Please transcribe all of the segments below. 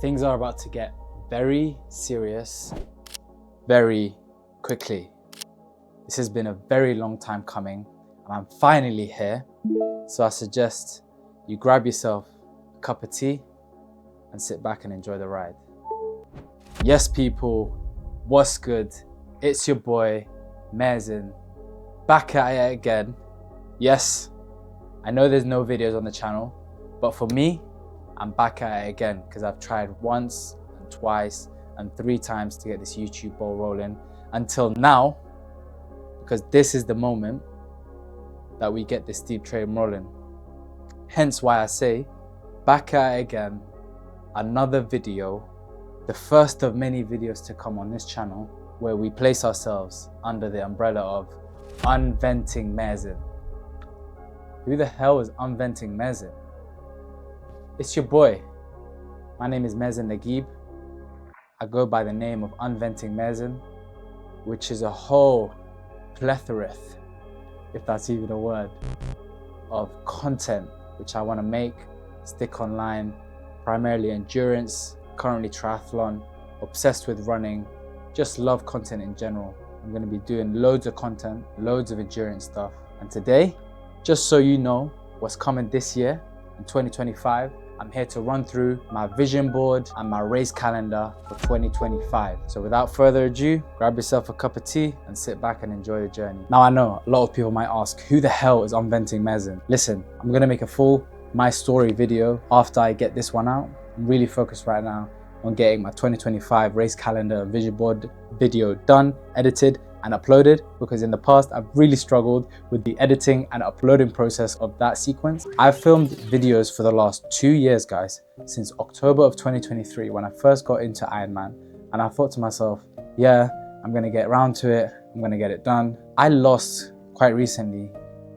Things are about to get very serious very quickly. This has been a very long time coming and I'm finally here. So I suggest you grab yourself a cup of tea and sit back and enjoy the ride. Yes people, what's good? It's your boy, Mazen, back at it again. Yes, I know there's no videos on the channel, but for me, I'm back at it again because I've tried once and twice and 3 times to get this YouTube ball rolling until now, because this is the moment that we get this steep train rolling. Hence why I say, back at it again, another video, the first of many videos to come on this channel where we place ourselves under the umbrella of Unventing Mazen. Who the hell is Unventing Mazen? It's your boy. My name is Mazen Naguib. I go by the name of Unventing Mazen, which is a whole plethora, if that's even a word, of content which I want to make, stick online, primarily endurance, currently triathlon, obsessed with running, just love content in general. I'm going to be doing loads of content, loads of endurance stuff. And today, just so you know what's coming this year in 2025, I'm here to run through my vision board and my race calendar for 2025. So without further ado, grab yourself a cup of tea and sit back and enjoy the journey. Now I know a lot of people might ask, who the hell is Unventing Mazen? Listen, I'm gonna make a full my story video after I get this one out. I'm really focused right now on getting my 2025 race calendar and vision board video done, edited, and uploaded, because in the past I've really struggled with the editing and uploading process of that sequence. I've filmed videos for the last 2 years, guys, since October of 2023 when I first got into Ironman, and I thought to myself, yeah, I'm gonna get around to it, I'm gonna get it done. I lost quite recently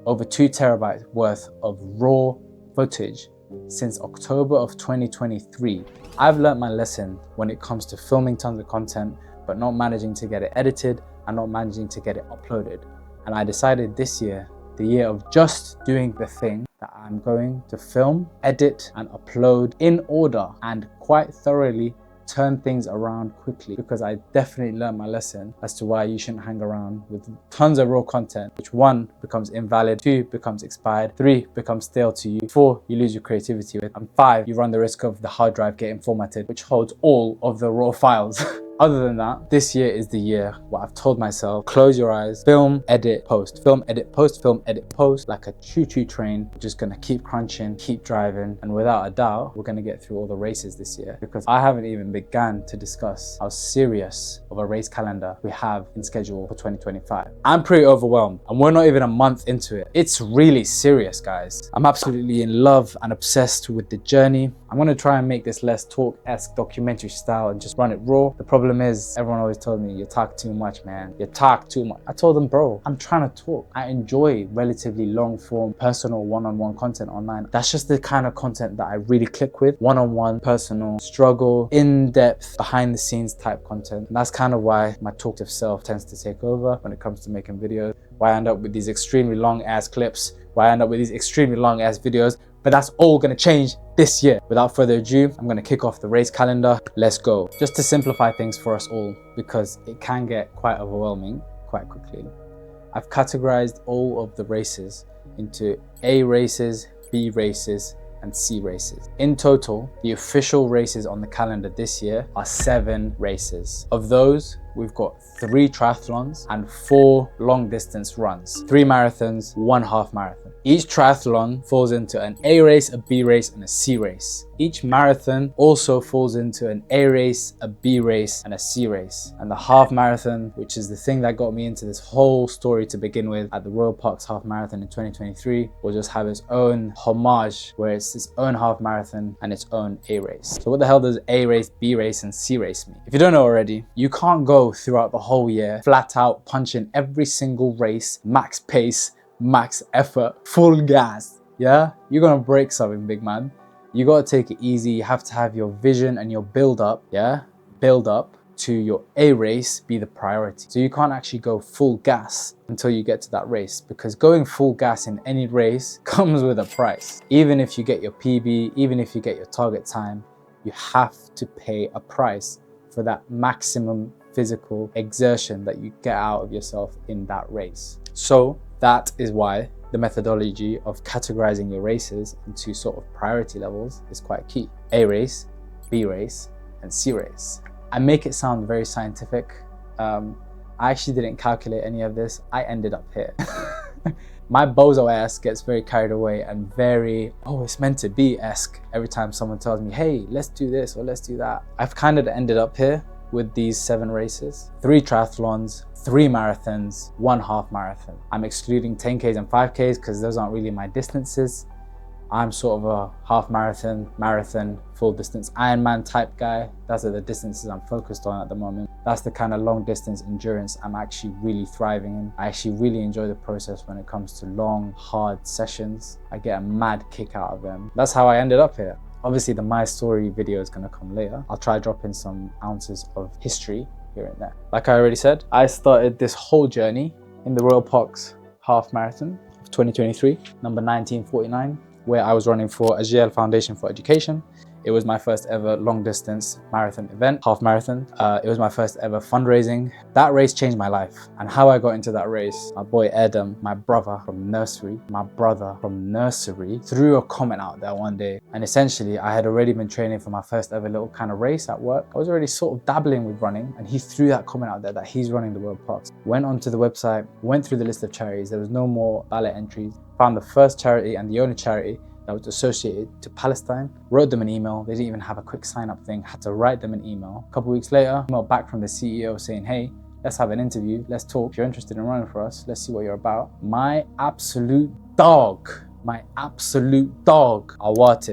over 2 terabytes worth of raw footage since October of 2023. I've learned my lesson when it comes to filming tons of content but not managing to get it edited and not managing to get it uploaded. And I decided this year, the year of just doing the thing, that I'm going to film, edit and upload in order and quite thoroughly turn things around quickly, because I definitely learned my lesson as to why you shouldn't hang around with tons of raw content, which 1 becomes invalid, 2 becomes expired, 3 becomes stale to you, 4 you lose your creativity with, and 5 you run the risk of the hard drive getting formatted, which holds all of the raw files. Other than that, this year is the year where I've told myself, close your eyes, film, edit, post, film, edit, post, film, edit, post, like a choo-choo train. We're just gonna keep crunching, keep driving, and without a doubt, we're gonna get through all the races this year, because I haven't even begun to discuss how serious of a race calendar we have in schedule for 2025. I'm pretty overwhelmed, and we're not even a month into it. It's really serious, guys. I'm absolutely in love and obsessed with the journey. I'm gonna try and make this less talk-esque documentary style and just run it raw. The problem is, everyone always told me, you talk too much, man. You talk too much. I told them, bro, I'm trying to talk. I enjoy relatively long form, personal one-on-one content online. That's just the kind of content that I really click with. One-on-one, personal, struggle, in-depth, behind the scenes type content. And that's kind of why my talkative self tends to take over when it comes to making videos. Why I end up with these extremely long ass clips. Why I end up with these extremely long ass videos. But that's all gonna change this year. Without further ado, I'm gonna kick off the race calendar. Let's go. Just to simplify things for us all, because it can get quite overwhelming quite quickly. I've categorized all of the races into A races, B races, and C races. In total, the official races on the calendar this year are 7 races. Of those, we've got 3 triathlons and 4 long distance runs, 3 marathons, 1 half marathon. Each triathlon falls into an A race, a B race, and a C race. Each marathon also falls into an A race, a B race, and a C race. And the half marathon, which is the thing that got me into this whole story to begin with at the Royal Parks Half Marathon in 2023, will just have its own homage, where it's its own half marathon and its own A race. So what the hell does A race, B race, and C race mean? If you don't know already, you can't go throughout the whole year flat out punching every single race, max pace, max effort, full gas. Yeah, you're gonna break something, big man. You gotta take it easy. You have to have your vision and your build up to your A race be the priority. So you can't actually go full gas until you get to that race, because going full gas in any race comes with a price. Even if you get your PB, even if you get your target time, You have to pay a price for that maximum physical exertion that you get out of yourself in that race. So that is why the methodology of categorizing your races into sort of priority levels is quite key. A race, B race, and C race. I make it sound very scientific. I actually didn't calculate any of this. I ended up here. My bozo-esque gets very carried away and very, oh, it's meant to be-esque every time someone tells me, hey, let's do this or let's do that. I've kind of ended up here with these 7 races, 3 triathlons, 3 marathons, 1 half marathon. I'm excluding 10Ks and 5Ks because those aren't really my distances. I'm sort of a half marathon, full distance Ironman type guy. Those are the distances I'm focused on at the moment. That's the kind of long distance endurance I'm actually really thriving in. I actually really enjoy the process when it comes to long, hard sessions. I get a mad kick out of them. That's how I ended up here. Obviously the My Story video is gonna come later. I'll try dropping some ounces of history here and there. Like I already said, I started this whole journey in the Royal Parks Half Marathon of 2023, number 1949. Where I was running for HAL Foundation for Education. It was my first ever long distance marathon event, half marathon. It was my first ever fundraising. That race changed my life. And how I got into that race, my boy Adam, my brother from nursery, threw a comment out there one day. And essentially I had already been training for my first ever little kind of race at work. I was already sort of dabbling with running, and he threw that comment out there that he's running the World Parks. Went onto the website, went through the list of charities. There was no more ballot entries. Found the first charity and the only charity that was associated to Palestine, wrote them an email. They didn't even have a quick sign up thing, had to write them an email. A couple weeks later, email back from the CEO saying, hey, let's have an interview, let's talk. If you're interested in running for us, let's see what you're about. My absolute dog, Awatif,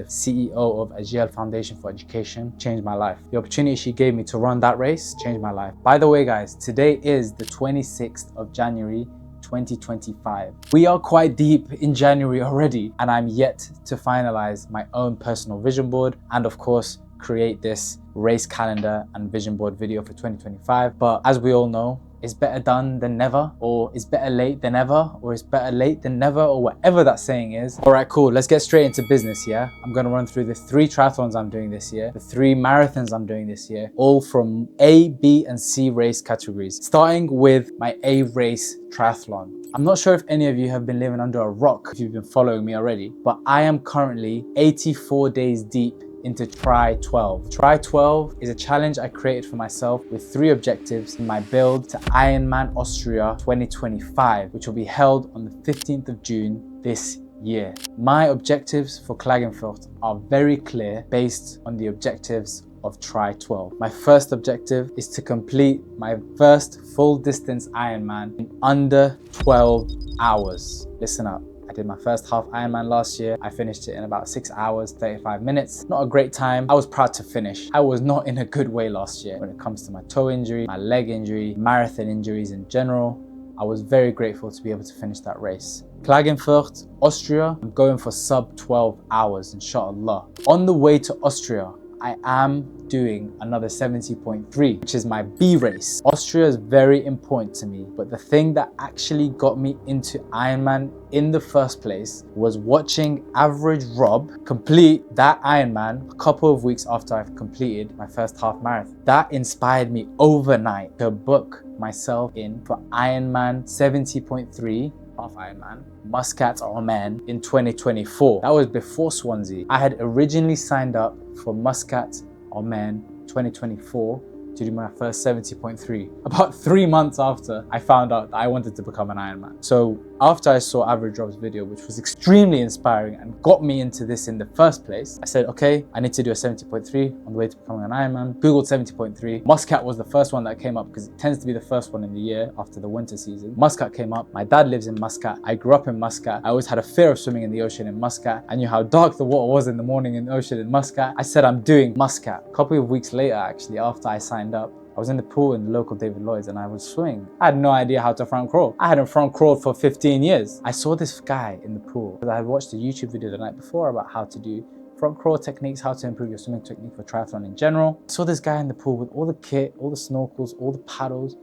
CEO of HAL Foundation for Education, changed my life. The opportunity she gave me to run that race changed my life. By the way, guys, today is the 26th of January, 2025. We are quite deep in January already, and I'm yet to finalize my own personal vision board and of course create this race calendar and vision board video for 2025. But as we all know, it's better done than never, or it's better late than ever, or it's better late than never, or whatever that saying is. All right, cool. Let's get straight into business, yeah? I'm gonna run through the 3 triathlons I'm doing this year, the 3 marathons I'm doing this year, all from A, B, and C race categories. Starting with my A race triathlon. I'm not sure if any of you have been living under a rock, if you've been following me already, but I am currently 84 days deep into Try 12. Try 12 is a challenge I created for myself with 3 objectives in my build to Ironman Austria 2025, which will be held on the 15th of June this year. My objectives for Klagenfurt are very clear based on the objectives of Try 12. My first objective is to complete my first full distance Ironman in under 12 hours. Listen up. I did my first half Ironman last year. I finished it in about 6 hours, 35 minutes. Not a great time. I was proud to finish. I was not in a good way last year when it comes to my toe injury, my leg injury, marathon injuries in general. I was very grateful to be able to finish that race. Klagenfurt, Austria, I'm going for sub 12 hours, inshallah. On the way to Austria, I am doing another 70.3, which is my B race. Austria is very important to me, but the thing that actually got me into Ironman in the first place was watching Average Rob complete that Ironman a couple of weeks after I've completed my first half marathon. That inspired me overnight to book myself in for Ironman 70.3, half Ironman, Muscat, Oman in 2024. That was before Swansea. I had originally signed up for Muscat, Oman 2024 to do my first 70.3. About 3 months after I found out that I wanted to become an Ironman. So after I saw Average Rob's video, which was extremely inspiring and got me into this in the first place, I said, okay, I need to do a 70.3 on the way to becoming an Ironman. Googled 70.3. Muscat was the first one that came up because it tends to be the first one in the year after the winter season. Muscat came up. My dad lives in Muscat. I grew up in Muscat. I always had a fear of swimming in the ocean in Muscat. I knew how dark the water was in the morning in the ocean in Muscat. I said, I'm doing Muscat. A couple of weeks later, actually, after I signed up, I was in the pool in the local David Lloyd's and I was swimming. I had no idea how to front crawl. I hadn't front crawled for 15 years. I saw this guy in the pool. I had watched a YouTube video the night before about how to do front crawl techniques, how to improve your swimming technique for triathlon in general. I saw this guy in the pool with all the kit, all the snorkels, all the paddles,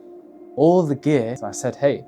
all the gear. So I said, hey,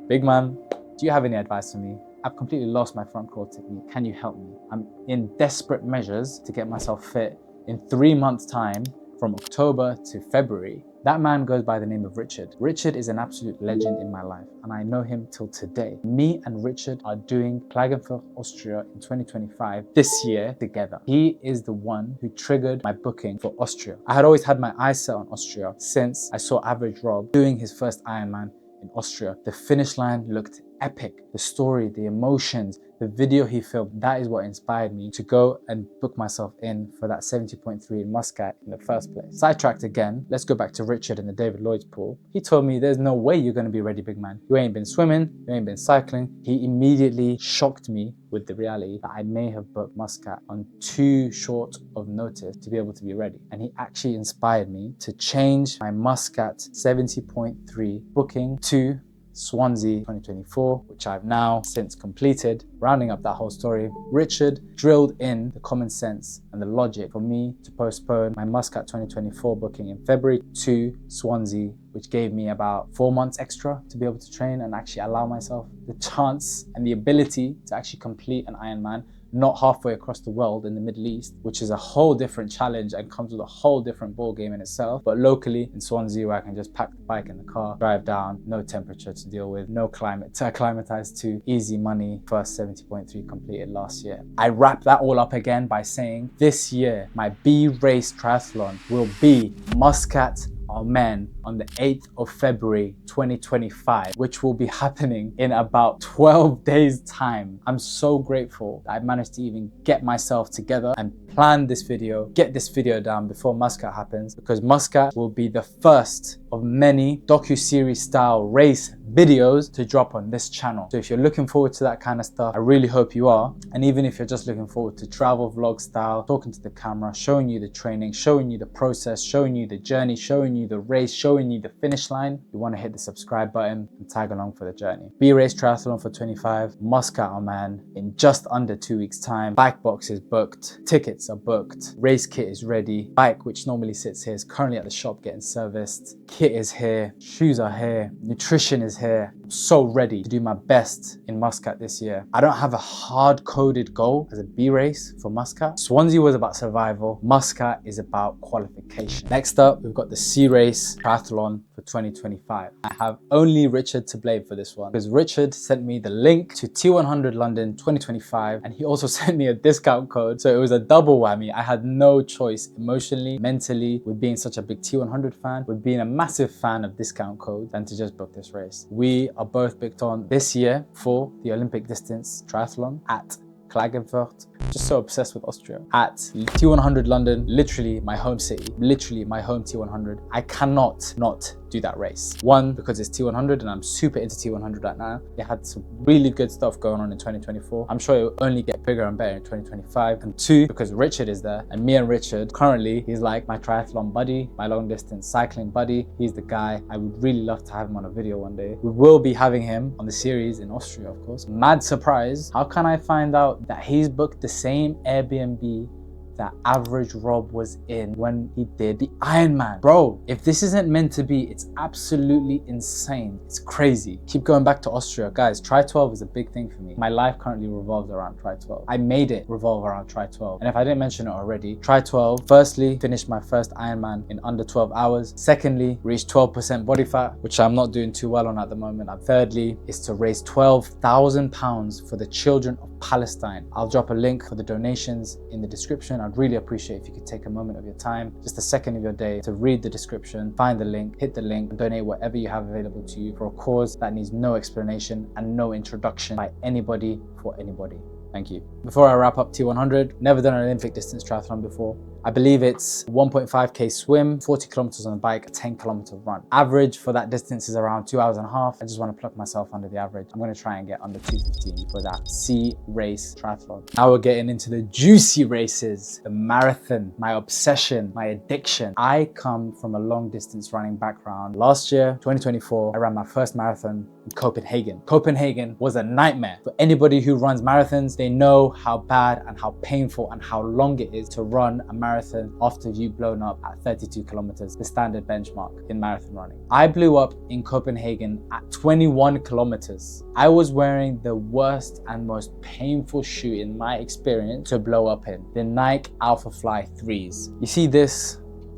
big man, do you have any advice for me? I've completely lost my front crawl technique. Can you help me? I'm in desperate measures to get myself fit in 3 months' time, from October to February. That man goes by the name of Richard. Richard is an absolute legend in my life, and I know him till today. Me and Richard are doing Klagenfurt, Austria in 2025 this year together. He is the one who triggered my booking for Austria. I had always had my eyes set on Austria since I saw Average Rob doing his first Ironman in Austria. The finish line looked epic. The story, the emotions, the video he filmed, that is what inspired me to go and book myself in for that 70.3 in Muscat in the first place. Sidetracked again, let's go back to Richard in the David Lloyd's pool. He told me there's no way you're going to be ready, big man. You ain't been swimming, you ain't been cycling. He immediately shocked me with the reality that I may have booked Muscat on too short of notice to be able to be ready. And he actually inspired me to change my Muscat 70.3 booking to Swansea 2024, which I've now since completed. Rounding up that whole story, Richard drilled in the common sense and the logic for me to postpone my Muscat 2024 booking in February to Swansea, which gave me about 4 months extra to be able to train and actually allow myself the chance and the ability to actually complete an Ironman, not halfway across the world in the Middle East, which is a whole different challenge and comes with a whole different ball game in itself. But locally in Swansea, where I can just pack the bike in the car, drive down, no temperature to deal with, no climate to acclimatize to, easy money, first 70.3 completed last year. I wrap that all up again by saying this year, my B race triathlon will be Muscat Ironman on the 8th of February 2025, which will be happening in about 12 days time. I'm so grateful that I managed to even get myself together and plan this video, get this video down before Muscat happens, because Muscat will be the first of many docu-series style race videos to drop on this channel. So if you're looking forward to that kind of stuff, I really hope you are. And even if you're just looking forward to travel vlog style, talking to the camera, showing you the training, showing you the process, showing you the journey, showing you the race, showing you the finish line, you want to hit the subscribe button and tag along for the journey. B-Race Triathlon for 25, Muscat Ironman in just under 2 weeks time. Bike box is booked, tickets are booked, race kit is ready, bike which normally sits here is currently at the shop getting serviced, kit is here, shoes are here, nutrition is here. I'm so ready to do my best in Muscat this year. I don't have a hard-coded goal as a B-Race for Muscat. Swansea was about survival, Muscat is about qualification. Next up, we've got the C-Race Triathlon for 2025. I have only Richard to blame for this one, because Richard sent me the link to T100 London 2025 and he also sent me a discount code, so it was a double whammy. I had no choice emotionally, mentally, with being such a big T100 fan, with being a massive fan of discount codes, than to just book this race. We are both booked on this year for the Olympic distance triathlon at Klagenfurt. Just so obsessed with Austria. At T100 London, literally my home city, literally my home T100. I cannot not do that race. One, because it's T100 and I'm super into T100 right now. It had some really good stuff going on in 2024. I'm sure it will only get bigger and better in 2025. And two, because Richard is there, and me and Richard, currently, he's like my triathlon buddy, my long distance cycling buddy. He's the guy. I would really love to have him on a video one day. We will be having him on the series in Austria, of course. Mad surprise. How can I find out that he's booked the same Airbnb that Average Rob was in when he did the Ironman? Bro, if this isn't meant to be, it's absolutely insane. It's crazy. Keep going back to Austria. Guys, Tri-12 is a big thing for me. My life currently revolves around Tri-12. I made it revolve around Tri-12. And if I didn't mention it already, Tri-12, firstly, finished my first Ironman in under 12 hours. Secondly, reached 12% body fat, which I'm not doing too well on at the moment. And thirdly, is to raise £12,000 for the children of Palestine. I'll drop a link for the donations in the description. I'd really appreciate if you could take a moment of your time, just a second of your day, to read the description, find the link, hit the link, and donate whatever you have available to you for a cause that needs no explanation and no introduction by anybody for anybody. Thank you. Before I wrap up T100, never done an Olympic distance triathlon before. I believe it's 1.5k swim, 40 kilometers on the bike, a 10-kilometer run. Average for that distance is around 2.5 hours. I just want to pluck myself under the average. I'm going to try and get under 2:15 for that C race triathlon. Now we're getting into the juicy races, the marathon, my obsession, my addiction. I come from a long distance running background. Last year, 2024, I ran my first marathon in Copenhagen. Copenhagen was a nightmare. For anybody who runs marathons, they know how bad and how painful and how long it is to run a marathon marathon after you've blown up at 32 kilometers, the standard benchmark in marathon running. I blew up in Copenhagen at 21 kilometers. I was wearing the worst and most painful shoe in my experience to blow up in, the Nike Alpha Fly 3s. You see this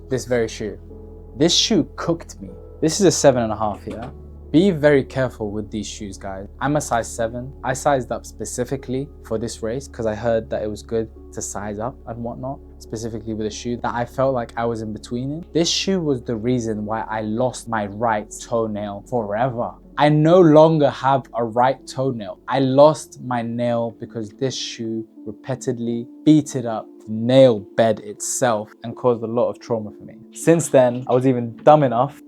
very shoe. This shoe cooked me. This is a 7.5 here. Be very careful with these shoes, guys. I'm a size 7. I sized up specifically for this race because I heard that it was good to size up and whatnot, specifically with a shoe that I felt like I was in between in. This shoe was the reason why I lost my right toenail forever. I no longer have a right toenail. I lost my nail because this shoe repeatedly beat it up, the nail bed itself, and caused a lot of trauma for me. Since then, I was even dumb enough,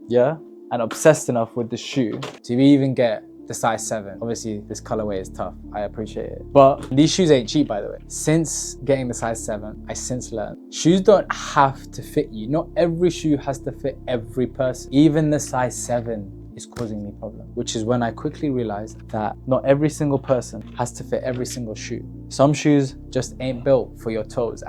and obsessed enough with the shoe to even get the size 7. Obviously, this colorway is tough. I appreciate it. But these shoes ain't cheap, by the way. Since getting the size 7, I since learned shoes don't have to fit you. Not every shoe has to fit every person. Even the size 7 is causing me problems, which is when I quickly realized that not every single person has to fit every single shoe. Some shoes just ain't built for your toes,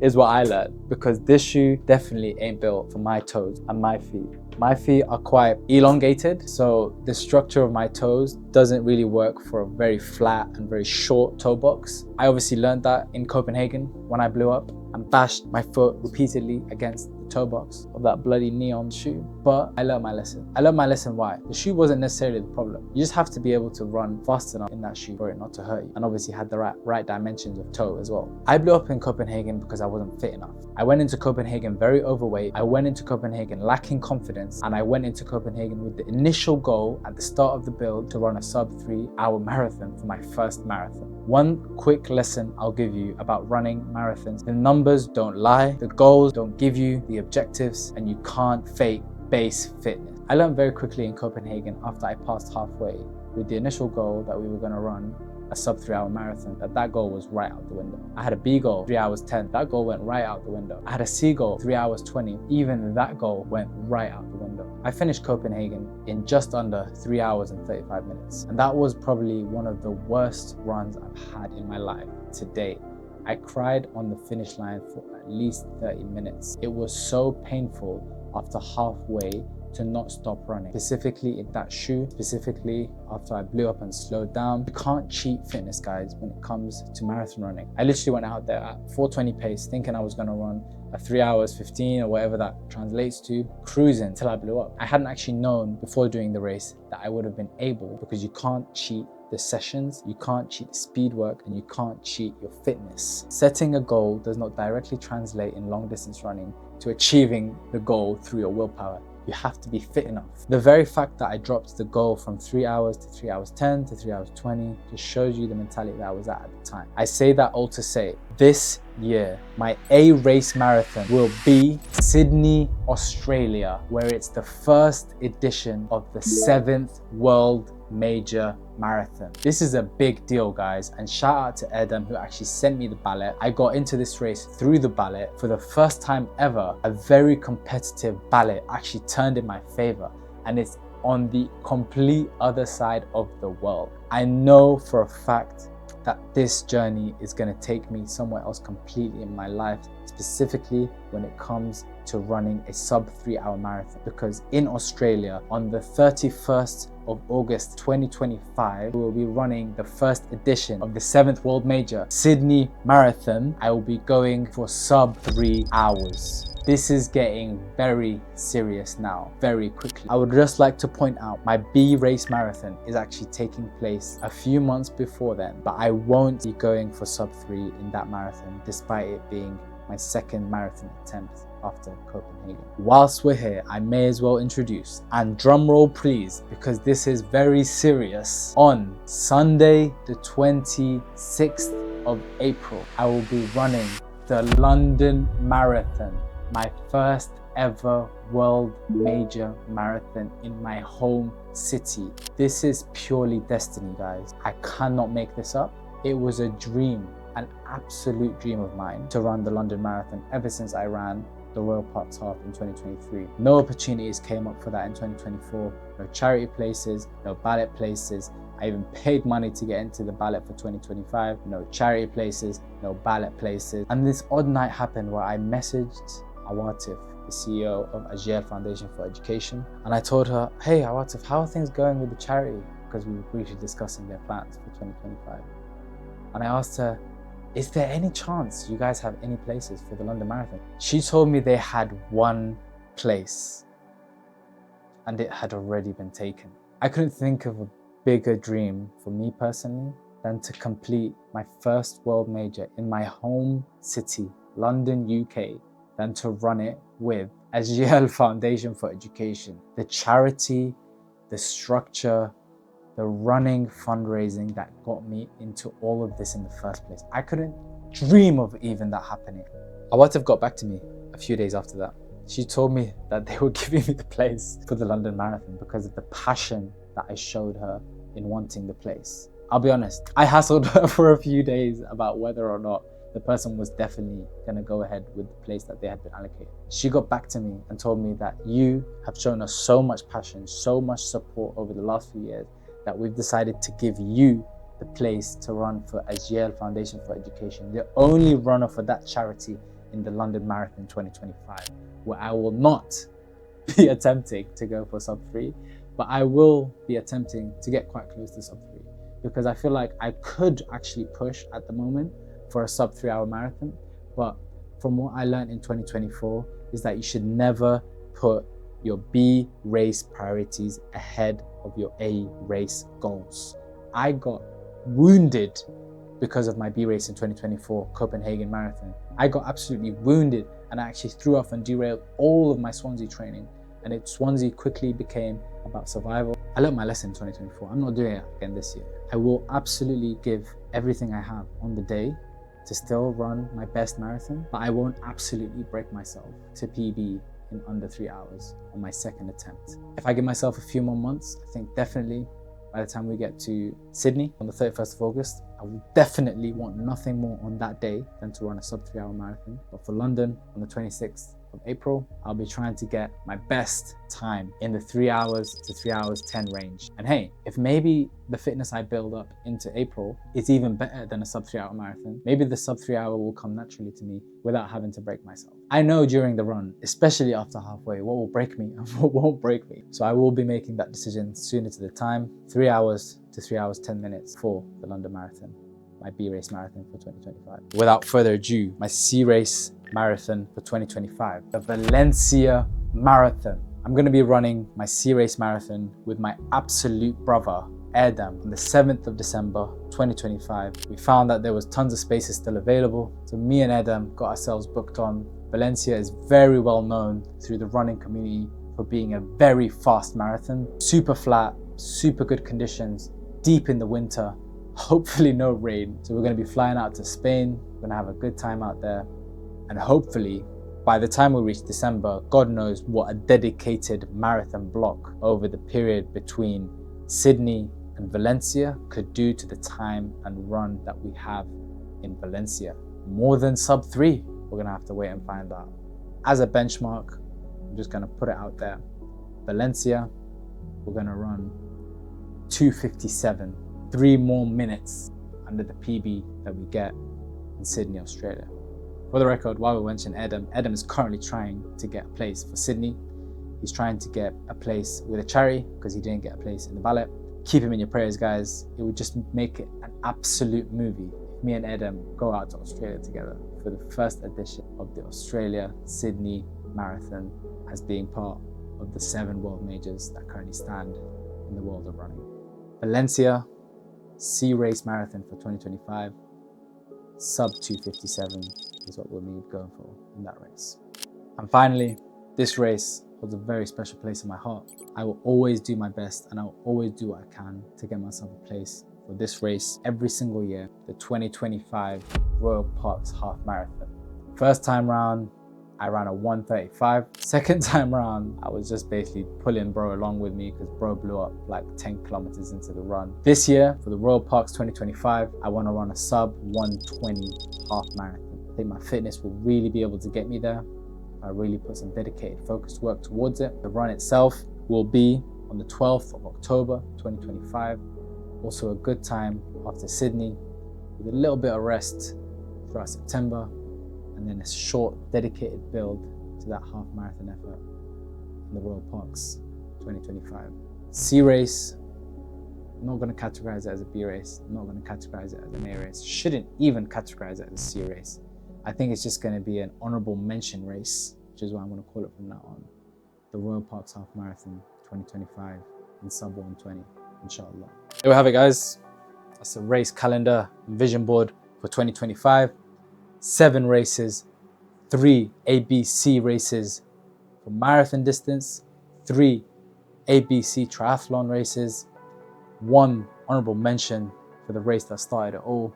is what I learned, because this shoe definitely ain't built for my toes and my feet. My feet are quite elongated, so the structure of my toes doesn't really work for a very flat and very short toe box. I obviously learned that in Copenhagen when I blew up and bashed my foot repeatedly against the toe box of that bloody neon shoe. But I learned my lesson. I learned my lesson why. The shoe wasn't necessarily the problem. You just have to be able to run fast enough in that shoe for it not to hurt you, and obviously had the right dimensions of toe as well. I blew up in Copenhagen because I wasn't fit enough. I went into Copenhagen very overweight. I went into Copenhagen lacking confidence, and I went into Copenhagen with the initial goal at the start of the build to run a sub 3-hour marathon for my first marathon. One quick lesson I'll give you about running marathons: the numbers don't lie, the goals don't give you the objectives, and you can't fake base fitness. I learned very quickly in Copenhagen after I passed halfway with the initial goal that we were going to run a sub 3-hour marathon, that goal was right out the window. I had a B goal, 3 hours 10. That goal went right out the window. I had a C goal, 3 hours 20. Even that goal went right out the window. I finished Copenhagen in just under 3 hours and 35 minutes. And that was probably one of the worst runs I've had in my life to date. I cried on the finish line for at least 30 minutes. It was so painful after halfway to not stop running, specifically in that shoe, specifically after I blew up and slowed down. You can't cheat fitness, guys, when it comes to marathon running. I literally went out there at 4:20 pace thinking I was gonna run a 3 hours 15 or whatever that translates to, cruising until I blew up. I hadn't actually known before doing the race that I would have been able, because you can't cheat the sessions, you can't cheat the speed work, and you can't cheat your fitness. Setting a goal does not directly translate in long distance running to achieving the goal through your willpower. You have to be fit enough. The very fact that I dropped the goal from 3 hours to 3 hours 10 to 3 hours 20 just shows you the mentality that I was at the time. I say that all to say, this year, my A race marathon will be Sydney, Australia, where it's the first edition of the 7th World Major Marathon. This is a big deal, guys, and shout out to Adam who actually sent me the ballot. I got into this race through the ballot. For the first time ever, a very competitive ballot actually turned in my favor, and it's on the complete other side of the world. I know for a fact that this journey is going to take me somewhere else completely in my life, specifically when it comes to running a sub 3-hour marathon, because in Australia on the 31st of August 2025 we will be running the first edition of the 7th World Major Sydney Marathon. I will be going for sub 3 hours. This is getting very serious now, very quickly. I would just like to point out my B race marathon is actually taking place a few months before then, but I won't be going for sub 3 in that marathon, despite it being my second marathon attempt after Copenhagen. Whilst we're here, I may as well introduce, and drum roll please, because this is very serious, on Sunday the 26th of April, I will be running the London Marathon, my first ever world major marathon in my home city. This is purely destiny, guys. I cannot make this up. It was a dream, an absolute dream of mine to run the London Marathon ever since I ran the Royal Parks Half in 2023. No opportunities came up for that in 2024. No charity places, no ballot places. I even paid money to get into the ballot for 2025. No charity places, no ballot places. And this odd night happened where I messaged Awatif, the CEO of Ajel Foundation for Education. And I told her, hey Awatif, how are things going with the charity? Because we were briefly discussing their plans for 2025. And I asked her, is there any chance you guys have any places for the London Marathon? She told me they had one place and it had already been taken. I couldn't think of a bigger dream for me personally than to complete my first world major in my home city, London, UK, than to run it with Ajel Foundation for Education. The charity, the structure, the running fundraising that got me into all of this in the first place. I couldn't dream of even that happening. Awatif got back to me a few days after that. She told me that they were giving me the place for the London Marathon because of the passion that I showed her in wanting the place. I'll be honest, I hassled her for a few days about whether or not the person was definitely going to go ahead with the place that they had been allocated. She got back to me and told me that you have shown us so much passion, so much support over the last few years that we've decided to give you the place to run for Ajel Foundation for Education, the only runner for that charity in the London Marathon 2025, where I will not be attempting to go for sub 3, but I will be attempting to get quite close to sub 3 because I feel like I could actually push at the moment for a sub 3 hour marathon. But from what I learned in 2024 is that you should never put your B race priorities ahead of your A race goals. I got wounded because of my B race in 2024 Copenhagen Marathon. I got absolutely wounded and I actually threw off and derailed all of my Swansea training. And Swansea quickly became about survival. I learned my lesson in 2024. I'm not doing it again this year. I will absolutely give everything I have on the day to still run my best marathon, but I won't absolutely break myself to PB in under 3 hours on my second attempt. If I give myself a few more months, I think definitely by the time we get to Sydney on the 31st of August, I will definitely want nothing more on that day than to run a sub 3 hour marathon. But for London on the 26th of April, I'll be trying to get my best time in the 3 hours to 3 hours 10 range. And hey, if maybe the fitness I build up into April is even better than a sub 3 hour marathon, maybe the sub 3 hour will come naturally to me without having to break myself. I know during the run, especially after halfway, what will break me and what won't break me. So I will be making that decision sooner to the time, 3 hours to 3 hours 10 minutes for the London Marathon, my B race marathon for 2025. Without further ado, my C race marathon for 2025, the Valencia Marathon. I'm going to be running my C race marathon with my absolute brother, Erdem, on the 7th of December, 2025. We found that there was tons of spaces still available. So me and Erdem got ourselves booked on. Valencia is very well known through the running community for being a very fast marathon. Super flat, super good conditions, deep in the winter, hopefully no rain. So we're going to be flying out to Spain. We're going to have a good time out there. And hopefully, by the time we reach December, God knows what a dedicated marathon block over the period between Sydney and Valencia could do to the time and run that we have in Valencia. More than sub 3, we're gonna have to wait and find out. As a benchmark, I'm just gonna put it out there. Valencia, we're gonna run 2:57, 3 more minutes under the PB that we get in Sydney, Australia. For the record, while we mention Erdem is currently trying to get a place for Sydney. He's trying to get a place with a charity because he didn't get a place in the ballot. Keep him in your prayers, guys. It would just make it an absolute movie if me and Erdem go out to Australia together for the first edition of the Australia-Sydney Marathon as being part of the 7 world majors that currently stand in the world of running. Valencia C Race Marathon for 2025, sub 2:57 is what we'll need going for in that race. And finally, this race holds a very special place in my heart. I will always do my best and I will always do what I can to get myself a place for this race every single year, the 2025 Royal Parks Half Marathon. First time round, I ran a 1:35. Second time round, I was just basically pulling bro along with me because bro blew up like 10 kilometers into the run. This year, for the Royal Parks 2025, I want to run a sub 1:20 half marathon. I think my fitness will really be able to get me there. If I really put some dedicated, focused work towards it. The run itself will be on the 12th of October 2025. Also a good time after Sydney, with a little bit of rest throughout September, and then a short, dedicated build to that half marathon effort in the Royal Parks 2025. C race, I'm not going to categorize it as a B race. I'm not going to categorize it as an A race. Shouldn't even categorize it as a C race. I think it's just going to be an honorable mention race, which is what I'm going to call it from now on. The Royal Parks Half Marathon 2025 in sub 120, inshallah. There we have it, guys. That's the race calendar and vision board for 2025. 7 races, 3 ABC races for marathon distance, 3 ABC triathlon races, 1 honorable mention for the race that started it all.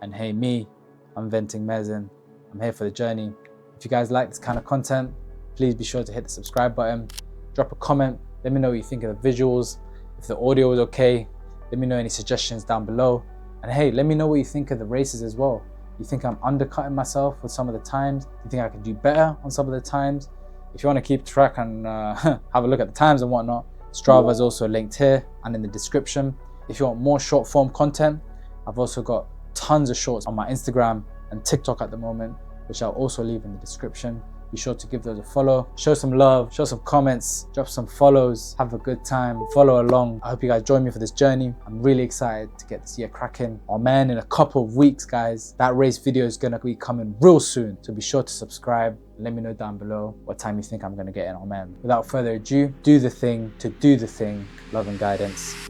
And hey, me, I'm Venting Mezen. I'm here for the journey. If you guys like this kind of content, please be sure to hit the subscribe button, drop a comment, let me know what you think of the visuals, if the audio is okay, let me know any suggestions down below. And hey, let me know what you think of the races as well. You think I'm undercutting myself with some of the times? You think I could do better on some of the times? If you want to keep track and have a look at the times and whatnot, Strava is also linked here and in the description. If you want more short form content, I've also got tons of shorts on my Instagram and TikTok at the moment, which I'll also leave in the description. Be sure to give those a follow, show some love, show some comments, drop some follows, have a good time, follow along. I hope you guys join me for this journey. I'm really excited to get this year cracking. Oh man, in a couple of weeks, guys, that race video is gonna be coming real soon. So be sure to subscribe. Let me know down below what time you think I'm gonna get in. Oh man, without further ado, do the thing to do the thing. Love and guidance.